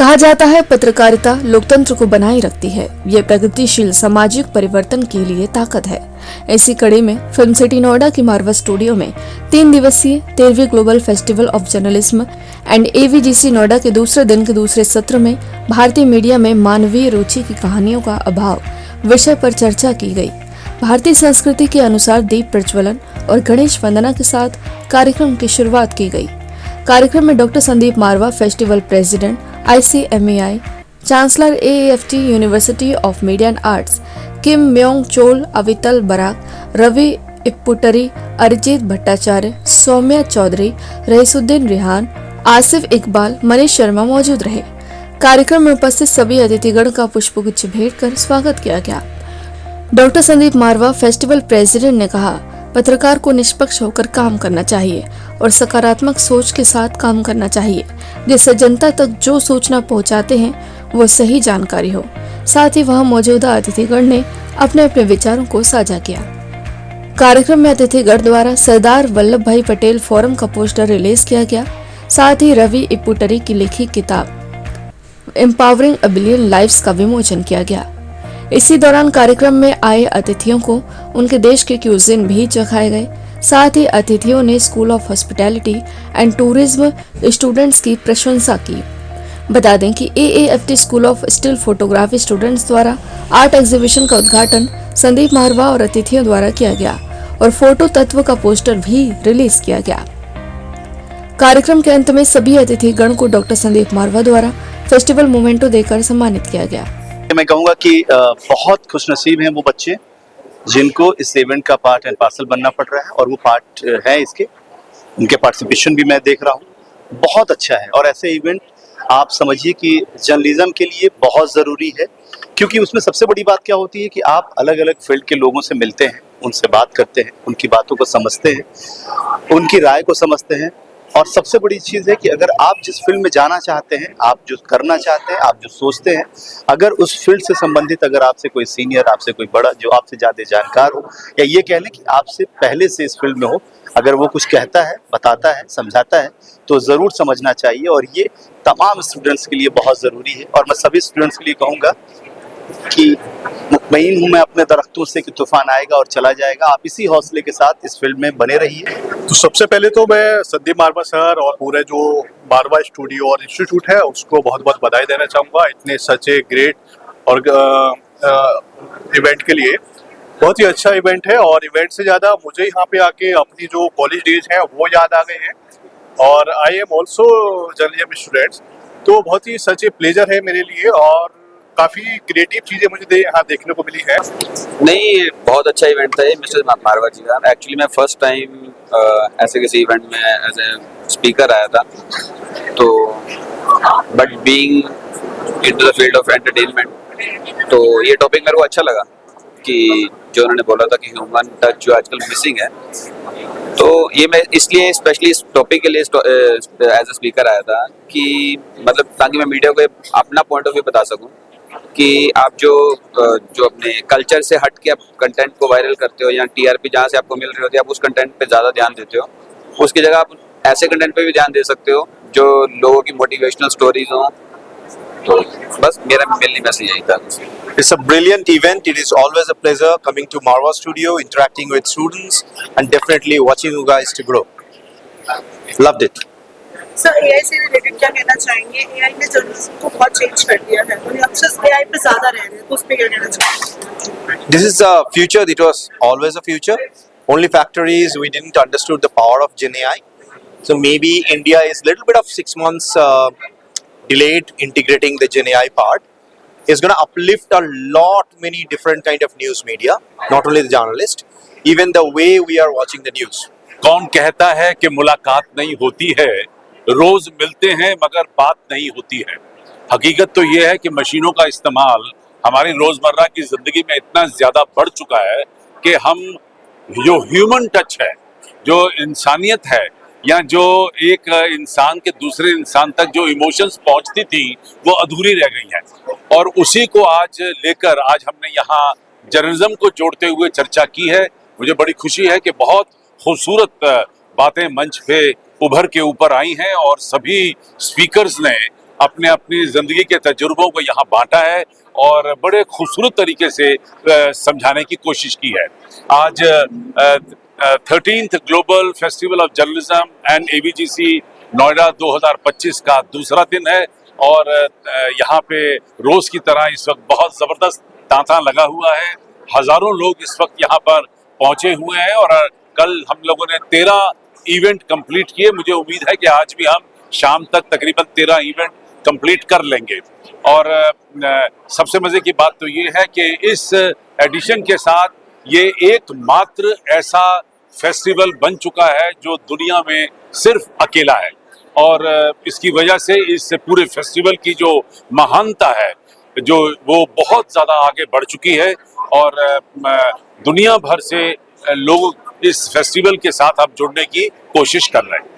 कहा जाता है पत्रकारिता लोकतंत्र को बनाए रखती है। ये प्रगतिशील सामाजिक परिवर्तन के लिए ताकत है। इसी कड़ी में फिल्म सिटी नोएडा की मारवा स्टूडियो में 3 दिवसीय 13वीं global festival of journalism and AVGC Noida के दूसरे दिन के दूसरे सत्र में भारतीय मीडिया में मानवीय रुचि की कहानियों का अभाव विषय पर चर्चा की गई। भारतीय संस्कृति के अनुसार दीप प्रज्वलन और गणेश वंदना के साथ कार्यक्रम की शुरुआत की गई। कार्यक्रम में doctor Sandeep Marwah, festival president ICMAI, chancellor AAFT university of media and arts, Kim Myong Chol, Avital Barak, Ravi Ipputuri, Arijit Bhattacharya, Saumya Chaudhary, Raisuddin Rihan, Asif Iqbal, Manish Sharma मौजूद रहे। कार्यक्रम में उपस्थित सभी अतिथिगण का पुष्पगुच्छ भेंट कर स्वागत किया गया। Doctor Sandeep Marwah, festival president ने कहा, पत्रकार को निष्पक्ष होकर काम करना चाहिए और सकारात्मक सोच के साथ काम करना चाहिए, जिससे जनता तक जो सूचना पहुंचाते हैं वो सही जानकारी हो। साथ ही वहां मौजूदा अतिथिगण ने अपने अपने विचारों को साझा किया। कार्यक्रम में अतिथिगण द्वारा सरदार वल्लभ भाई पटेल फोरम का पोस्टर रिलीज किया गया। साथ ही रवि इप्पुटरी की लिखी किताब एम्पावरिंग अ बिलियन लाइव्स का विमोचन किया गया। इसी दौरान कार्यक्रम में आए अतिथियों को उनके देश के क्यूजिन भी चखाए गए। साथ ही अतिथियों ने school of hospitality and tourism students की प्रशंसा की। बता दें कि AAFT school of still photography students द्वारा आर्ट एग्जीबिशन का उद्घाटन संदीप मारवा और अतिथियों द्वारा किया गया और फोटो तत्व का पोस्टर भी रिलीज किया गया। कार्यक्रम के अंत में सभी अतिथिगण को डॉक्टर संदीप मारवा द्वारा फेस्टिवल मोमेंटो देकर सम्मानित किया गया। मैं कहूँगा कि बहुत खुशनसीब हैं वो बच्चे जिनको इस इवेंट का पार्ट एंड पार्सल बनना पड़ रहा है, और वो पार्ट है इसके। उनके पार्टिसिपेशन भी मैं देख रहा हूँ, बहुत अच्छा है। और ऐसे इवेंट आप समझिए कि जर्नलिज्म के लिए बहुत ज़रूरी है, क्योंकि उसमें सबसे बड़ी बात क्या होती है कि आप अलग अलग फील्ड के लोगों से मिलते हैं, उनसे बात करते हैं, उनकी बातों को समझते हैं, उनकी राय को समझते हैं। और सबसे बड़ी चीज़ है कि अगर आप जिस फील्ड में जाना चाहते हैं, आप जो करना चाहते हैं, आप जो सोचते हैं, अगर उस फील्ड से संबंधित अगर आपसे कोई सीनियर, आपसे कोई बड़ा जो आपसे ज़्यादा जानकार हो, या ये कह लें कि आपसे पहले से इस फील्ड में हो, अगर वो कुछ कहता है, बताता है, समझाता है, तो ज़रूर समझना चाहिए। और ये तमाम स्टूडेंट्स के लिए बहुत ज़रूरी है। और मैं सभी स्टूडेंट्स के लिए कहूँगा कि मुतमईन हूँ मैं अपने दरख्तों से कि तूफान आएगा और चला जाएगा। आप इसी हौसले के साथ इस फील्ड में बने रहिए। तो सबसे पहले तो मैं संदीप मारवा सर और पूरे जो मारवा स्टूडियो और इंस्टीट्यूट है उसको बहुत बहुत बधाई देना चाहूँगा इतने सच ए ग्रेट और इवेंट के लिए। बहुत ही अच्छा इवेंट है, और इवेंट से ज़्यादा मुझे यहाँ पे आके अपनी जो कॉलेज डेज हैं वो याद आ गए हैं। और I am also journalism students, तो बहुत ही सच ए प्लेजर है मेरे लिए, और काफ़ी क्रिएटिव चीज़ें मुझे यहाँ देखने को मिली है। नहीं, बहुत अच्छा इवेंट था ये मिस्टर मारवा जी का। एक्चुअली मैं फर्स्ट टाइम ऐसे किसी इवेंट में एज ए स्पीकर आया था, तो but being into the field of entertainment, तो ये टॉपिक मेरे को अच्छा लगा कि जो उन्होंने बोला था कि ह्यूमन टच जो आजकल मिसिंग है, तो ये मैं इसलिए स्पेशली इस टॉपिक के लिए एज ए स्पीकर आया था कि मतलब ताकि मैं मीडिया को अपना पॉइंट ऑफ व्यू बता सकूं कि आप जो अपने कल्चर से हट के आप कंटेंट को वायरल करते हो, या TRP जहाँ से आपको मिल रही होती है, आप उस कंटेंट पे ज़्यादा ध्यान देते हो। उसकी जगह आप ऐसे कंटेंट पे भी ध्यान दे सकते हो जो लोगों की मोटिवेशनल स्टोरीज हों। तो बस मेरा मेनली मैसेज यही था। It's a brilliant event. It is always a pleasure coming to Marwa Studio, interacting with students, and definitely watching you guys to grow. Loved it. Sir AI से related क्या कहना चाहेंगे? AI ने journalism को बहुत change कर दिया है और अक्सर AI पे ज़्यादा रह रहे हैं, तो उस पे क्या कहना चाहेंगे? This is a future. It was always a future. Only factor is we didn't understood the power of Gen AI. So maybe India is little bit of 6 months delayed integrating the Gen AI part. It's going to uplift a lot many different kind of news media, not only the journalist, even the way we are watching the news. कौन कहता है कि मुलाकात नहीं होती है, रोज मिलते हैं मगर बात नहीं होती है। हकीकत तो ये है कि मशीनों का इस्तेमाल हमारी रोजमर्रा की जिंदगी में इतना ज्यादा बढ़ चुका है कि हम जो ह्यूमन टच है, जो इंसानियत है, या जो एक इंसान के दूसरे इंसान तक जो इमोशंस पहुंचती थी, वो अधूरी रह गई हैं। और उसी को आज लेकर आज हमने यहाँ जर्नलिज्म को जोड़ते हुए चर्चा की है। मुझे बड़ी खुशी है कि बहुत खूबसूरत बातें मंच पे उभर के ऊपर आई हैं और सभी स्पीकर्स ने अपने अपनी ज़िंदगी के तजुर्बों को यहाँ बांटा है और बड़े खूबसूरत तरीके से समझाने की कोशिश की है। आज 13th global festival of journalism and ABGC Noida 2025 का दूसरा दिन है और यहाँ पे रोज की तरह इस वक्त बहुत जबरदस्त तांता लगा हुआ है। हजारों लोग इस वक्त यहाँ पर पहुंचे हुए हैं और कल हम लोगों ने 13 इवेंट कंप्लीट किए। मुझे उम्मीद है कि आज भी हम शाम तक तकरीबन 13 इवेंट कंप्लीट कर लेंगे। और सबसे मजे की बात तो ये है कि इस एडिशन के साथ ये एकमात्र ऐसा फेस्टिवल बन चुका है जो दुनिया में सिर्फ अकेला है और इसकी वजह से इस पूरे फेस्टिवल की जो महानता है जो वो बहुत ज़्यादा आगे बढ़ चुकी है और दुनिया भर से लोग इस फेस्टिवल के साथ अब जुड़ने की कोशिश कर रहे हैं।